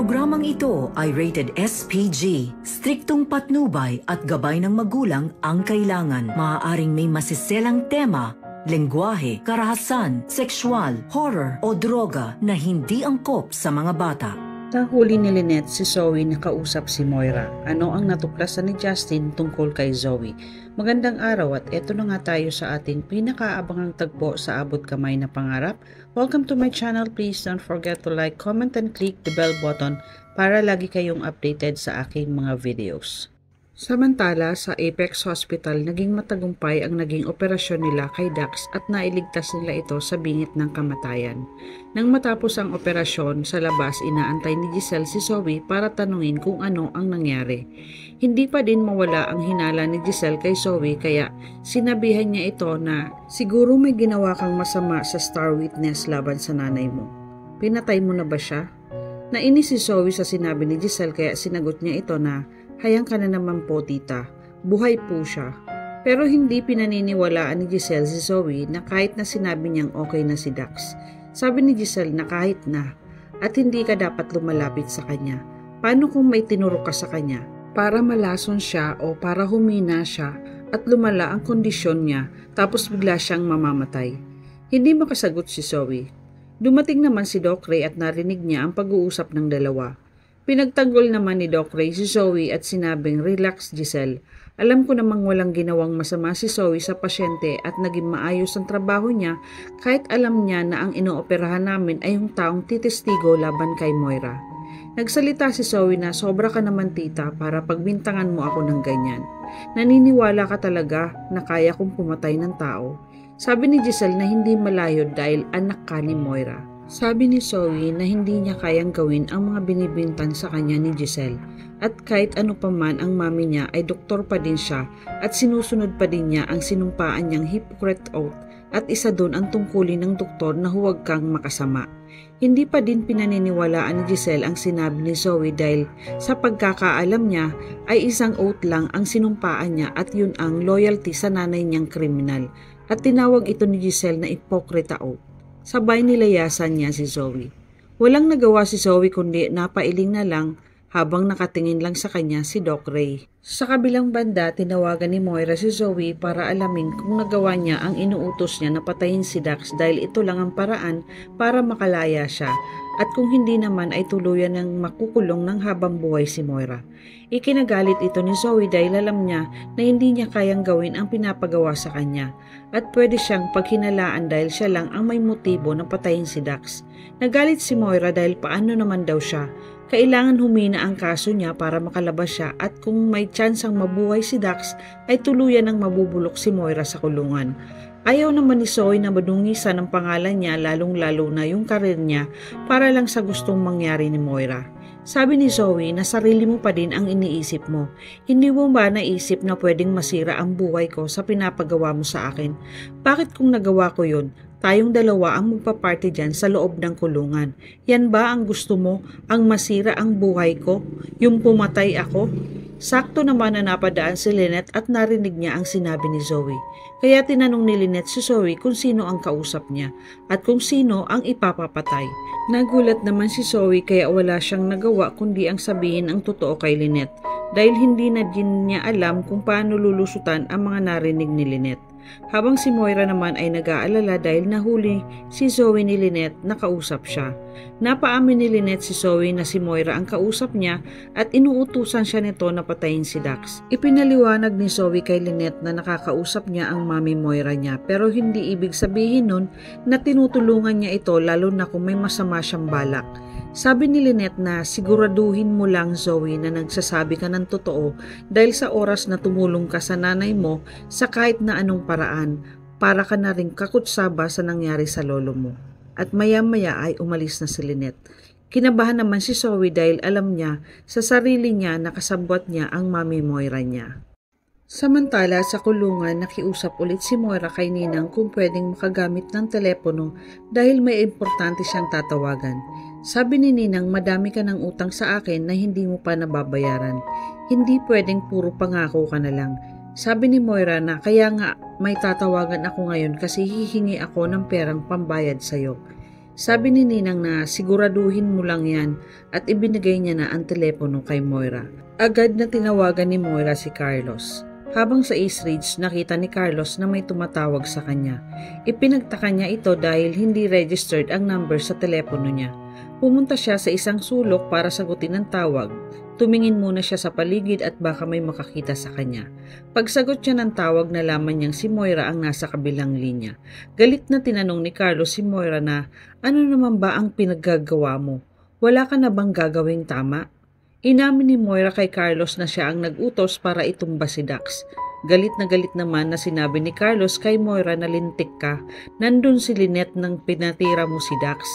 programang ito ay rated SPG. Striktong patnubay at gabay ng magulang ang kailangan. Maaaring may masiselang tema, lengguwahe, karahasan, sexual, horror o droga na hindi angkop sa mga bata. Nahuli ni Lynette si Zoe na kausap si Moira. Ano ang natuklasan ni Justin tungkol kay Zoe? Magandang araw at eto na nga tayo sa ating pinakaabangang tagpo sa abot kamay na pangarap. Welcome to my channel. Please don't forget to like, comment and click the bell button para lagi kayong updated sa aking mga videos. Samantala, sa Apex Hospital, naging matagumpay ang naging operasyon nila kay Dax at nailigtas nila ito sa bingit ng kamatayan. Nang matapos ang operasyon, sa labas inaantay ni Giselle si Zoe para tanungin kung ano ang nangyari. Hindi pa din mawala ang hinala ni Giselle kay Zoe kaya sinabihan niya ito na siguro may ginawa kang masama sa star witness laban sa nanay mo. Pinatay mo na ba siya? Nainis si Zoe sa sinabi ni Giselle kaya sinagot niya ito na hayang ka na naman po tita, buhay po siya. Pero hindi pinaniniwalaan ni Giselle si Zoe na kahit na sinabi niyang okay na si Dax. Sabi ni Giselle na kahit na at hindi ka dapat lumalapit sa kanya. Paano kung may tinuro ka sa kanya? Para malason siya o para humina siya at lumala ang kondisyon niya tapos bigla siyang mamamatay. Hindi makasagot si Zoe. Dumating naman si Doc Ray at narinig niya ang pag-uusap ng dalawa. Pinagtanggol naman ni Doc Ray si Zoe at sinabing, "Relax Giselle. Alam ko namang walang ginawang masama si Zoe sa pasyente at naging maayos ang trabaho niya kahit alam niya na ang inooperahan namin ay yung taong titestigo laban kay Moira." Nagsalita si Zoe na sobra ka naman tita para pagbintangan mo ako ng ganyan. Naniniwala ka talaga na kaya kong pumatay ng tao. Sabi ni Giselle na hindi malayo dahil anak ka ni Moira. Sabi ni Zoe na hindi niya kayang gawin ang mga binibintan sa kanya ni Giselle at kahit ano pa man ang mami niya ay doktor pa din siya at sinusunod pa din niya ang sinumpaan niyang Hippocrates Oath at isa doon ang tungkulin ng doktor na huwag kang makasama. Hindi pa din pinaniniwalaan ni Giselle ang sinabi ni Zoe dahil sa pagkakaalam niya ay isang oath lang ang sinumpaan niya at yun ang loyalty sa nanay niyang kriminal at tinawag ito ni Giselle na Hippocrates Oath. Sabay nilayasan niya si Zoe. Walang nagawa si Zoe kundi napailing na lang habang nakatingin lang sa kanya si Doc Ray. Sa kabilang banda, tinawagan ni Moira si Zoe para alamin kung nagawa niya ang inuutos niya na patayin si Dax dahil ito lang ang paraan para makalaya siya at kung hindi naman ay tuluyan ng makukulong ng habang buhay si Moira. Ikinagalit ito ni Zoe dahil alam niya na hindi niya kayang gawin ang pinapagawa sa kanya at pwede siyang paghinalaan dahil siya lang ang may motibo na patayin si Dax. Nagalit si Moira dahil paano naman daw siya. Kailangan humina ang kaso niya para makalabas siya at kung may tsansang mabuhay si Dax ay tuluyan ng mabubulok si Moira sa kulungan. Ayaw naman ni Zoe na madungisan ang pangalan niya lalong-lalo na yung karir niya para lang sa gustong mangyari ni Moira. Sabi ni Zoe na sarili mo pa din ang iniisip mo. Hindi mo ba naisip na pwedeng masira ang buhay ko sa pinapagawa mo sa akin? Bakit kung nagawa ko yun? Tayong dalawa ang magpaparty dyan sa loob ng kulungan. Yan ba ang gusto mo? Ang masira ang buhay ko? Yung pumatay ako? Sakto naman na napadaan si Lynette at narinig niya ang sinabi ni Zoe. Kaya tinanong ni Lynette si Zoe kung sino ang kausap niya at kung sino ang ipapapatay. Nagulat naman si Zoe kaya wala siyang nagawa kundi ang sabihin ang totoo kay Lynette dahil hindi na din niya alam kung paano lulusutan ang mga narinig ni Lynette. Habang si Moira naman ay nag-aalala dahil nahuli si Zoe ni Lynette na kausap siya. Napaamin ni Lynette si Zoe na si Moira ang kausap niya at inuutusan siya nito na patayin si Dax. Ipinaliwanag ni Zoe kay Lynette na nakakausap niya ang mami Moira niya pero hindi ibig sabihin nun na tinutulungan niya ito lalo na kung may masama siyang balak. Sabi ni Lynette na siguraduhin mo lang Zoe na nagsasabi ka ng totoo dahil sa oras na tumulong ka sa nanay mo sa kahit na anong paraan para ka na rin kakutsaba sa nangyari sa lolo mo. At maya-maya ay umalis na si Lynette. Kinabahan naman si Zoe dahil alam niya sa sarili niya na kasabwat niya ang mami Moira niya. Samantala sa kulungan nakiusap ulit si Moira kay Ninang kung pwedeng makagamit ng telepono dahil may importante siyang tatawagan. Sabi ni Ninang, madami ka ng utang sa akin na hindi mo pa nababayaran. Hindi pwedeng puro pangako ka na lang. Sabi ni Moira na kaya nga may tatawagan ako ngayon kasi hihingi ako ng perang pambayad sa'yo. Sabi ni Ninang na siguraduhin mo lang yan at ibinigay niya na ang telepono kay Moira. Agad na tinawagan ni Moira si Carlos. Habang sa East Ridge, nakita ni Carlos na may tumatawag sa kanya. Ipinagtaka niya ito dahil hindi registered ang number sa telepono niya. Pumunta siya sa isang sulok para sagutin ang tawag. Tumingin muna siya sa paligid at baka may makakita sa kanya. Pagsagot niya ng tawag, nalaman niyang si Moira ang nasa kabilang linya. Galit na tinanong ni Carlos si Moira na, "Ano naman ba ang pinaggagawa mo? Wala ka na bang gagawing tama?" Inamin ni Moira kay Carlos na siya ang nag-utos para itumba si Dax. Galit naman na sinabi ni Carlos kay Moira na lintik ka. Nandun si Lynette nang pinatira mo si Dax.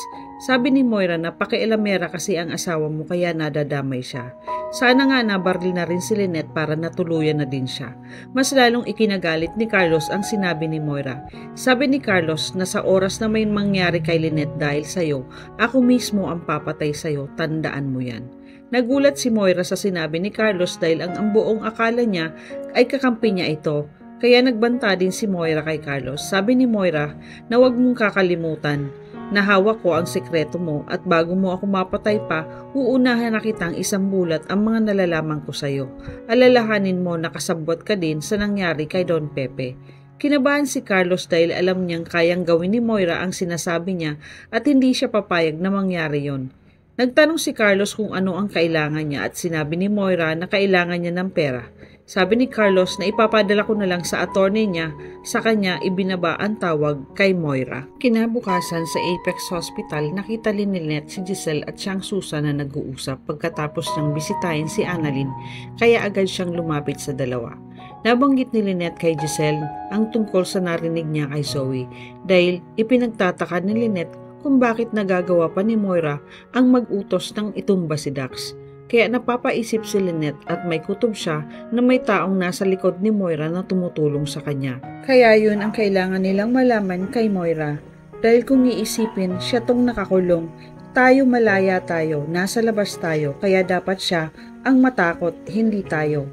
Sabi ni Moira na pakialamera kasi ang asawa mo kaya nadadamay siya. Sana nga nabaril na rin si Lynette para natuluyan na din siya. Mas lalong ikinagalit ni Carlos ang sinabi ni Moira. Sabi ni Carlos na sa oras na may mangyari kay Lynette dahil sa'yo, ako mismo ang papatay sa'yo, tandaan mo yan. Nagulat si Moira sa sinabi ni Carlos dahil ang buong akala niya ay kakampi niya ito. Kaya nagbanta din si Moira kay Carlos. Sabi ni Moira na huwag mong kakalimutan. Nahawak ko ang sekreto mo at bago mo ako mapatay pa, uunahan na kitang isang bulat ang mga nalalaman ko sa'yo. Alalahanin mo na kasabwat ka din sa nangyari kay Don Pepe. Kinabahan si Carlos dahil alam niyang kayang gawin ni Moira ang sinasabi niya at hindi siya papayag na mangyari yon. Nagtanong si Carlos kung ano ang kailangan niya at sinabi ni Moira na kailangan niya ng pera. Sabi ni Carlos na ipapadala ko na lang sa attorney niya, sa kanya ibinaba ang tawag kay Moira. Kinabukasan sa Apex Hospital, nakita ni Lynette si Giselle at siyang Susan na nag-uusap pagkatapos niyang bisitahin si Annalyn, kaya agad siyang lumapit sa dalawa. Nabanggit ni Lynette kay Giselle ang tungkol sa narinig niya kay Zoe dahil ipinagtataka ni Lynette kung bakit nagagawa pa ni Moira ang mag-utos ng itumba si Dax. Kaya napapaisip si Lynette at may kutob siya na may taong nasa likod ni Moira na tumutulong sa kanya. Kaya yun ang kailangan nilang malaman kay Moira. Dahil kung iisipin, siya tong nakakulong. Tayo malaya tayo, nasa labas tayo, kaya dapat siya ang matakot, hindi tayo.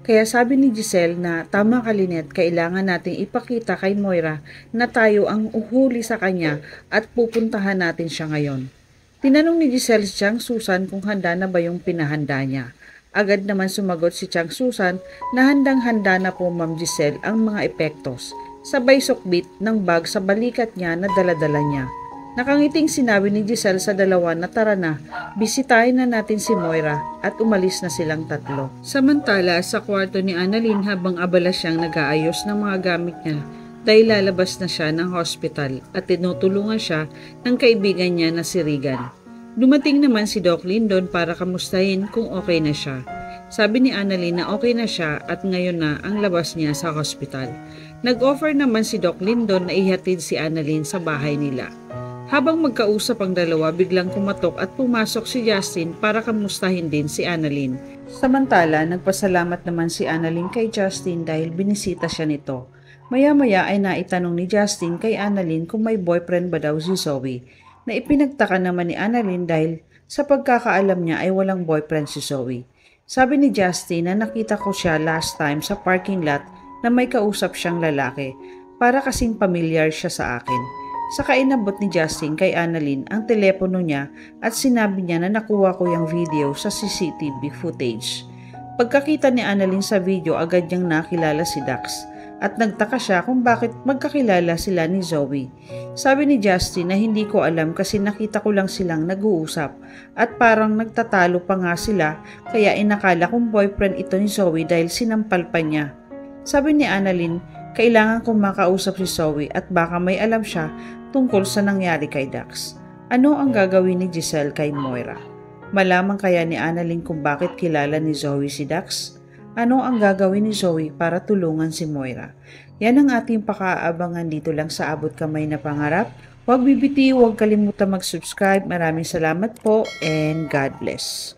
Kaya sabi ni Giselle na tama ka Lynette, kailangan nating ipakita kay Moira na tayo ang uhuli sa kanya at pupuntahan natin siya ngayon. Tinanong ni Giselle si Chang Susan kung handa na ba yung pinahanda niya. Agad naman sumagot si Chang Susan na handang-handa na po Ma'am Giselle ang mga epektos. Sabay sukbit ng bag sa balikat niya na daladala niya. Nakangiting sinabi ni Giselle sa dalawa na tara na, bisitahin na natin si Moira at umalis na silang tatlo. Samantala sa kwarto ni Annalyn habang abala siyang nag-aayos ng mga gamit niya dahil lalabas na siya ng hospital at tinutulungan siya ng kaibigan niya na si Regan. Dumating naman si Doc Lindon para kamustahin kung okay na siya. Sabi ni Annalyn na okay na siya at ngayon na ang labas niya sa hospital. Nag-offer naman si Doc Lindon na ihatid si Annalyn sa bahay nila. Habang magkausap ang dalawa, biglang kumatok at pumasok si Justin para kamustahin din si Annalyn. Samantala, nagpasalamat naman si Annalyn kay Justin dahil binisita siya nito. Maya-maya ay naitanong ni Justin kay Annalyn kung may boyfriend ba daw si Zoe, na ipinagtaka naman ni Annalyn dahil sa pagkakaalam niya ay walang boyfriend si Zoe. Sabi ni Justin na nakita ko siya last time sa parking lot na may kausap siyang lalaki, para kasing pamilyar siya sa akin. Saka inabot ni Justin kay Annalyn ang telepono niya at sinabi niya na nakuha ko yung video sa CCTV footage. Pagkakita ni Annalyn sa video, agad niyang nakilala si Dax at nagtaka siya kung bakit magkakilala sila ni Zoe. Sabi ni Justin na hindi ko alam kasi nakita ko lang silang nag-uusap at parang nagtatalo pa nga sila kaya inakala kong boyfriend ito ni Zoe dahil sinampal pa niya. Sabi ni Annalyn, kailangan kong makausap si Zoe at baka may alam siya tungkol sa nangyari kay Dax. Ano ang gagawin ni Giselle kay Moira? Malaman kaya ni Annalyn kung bakit kilala ni Zoe si Dax? Ano ang gagawin ni Zoe para tulungan si Moira? Yan ang ating pakaabangan dito lang sa Abot Kamay na Pangarap. Huwag bibitiw, huwag kalimutan mag-subscribe. Maraming salamat po and God bless.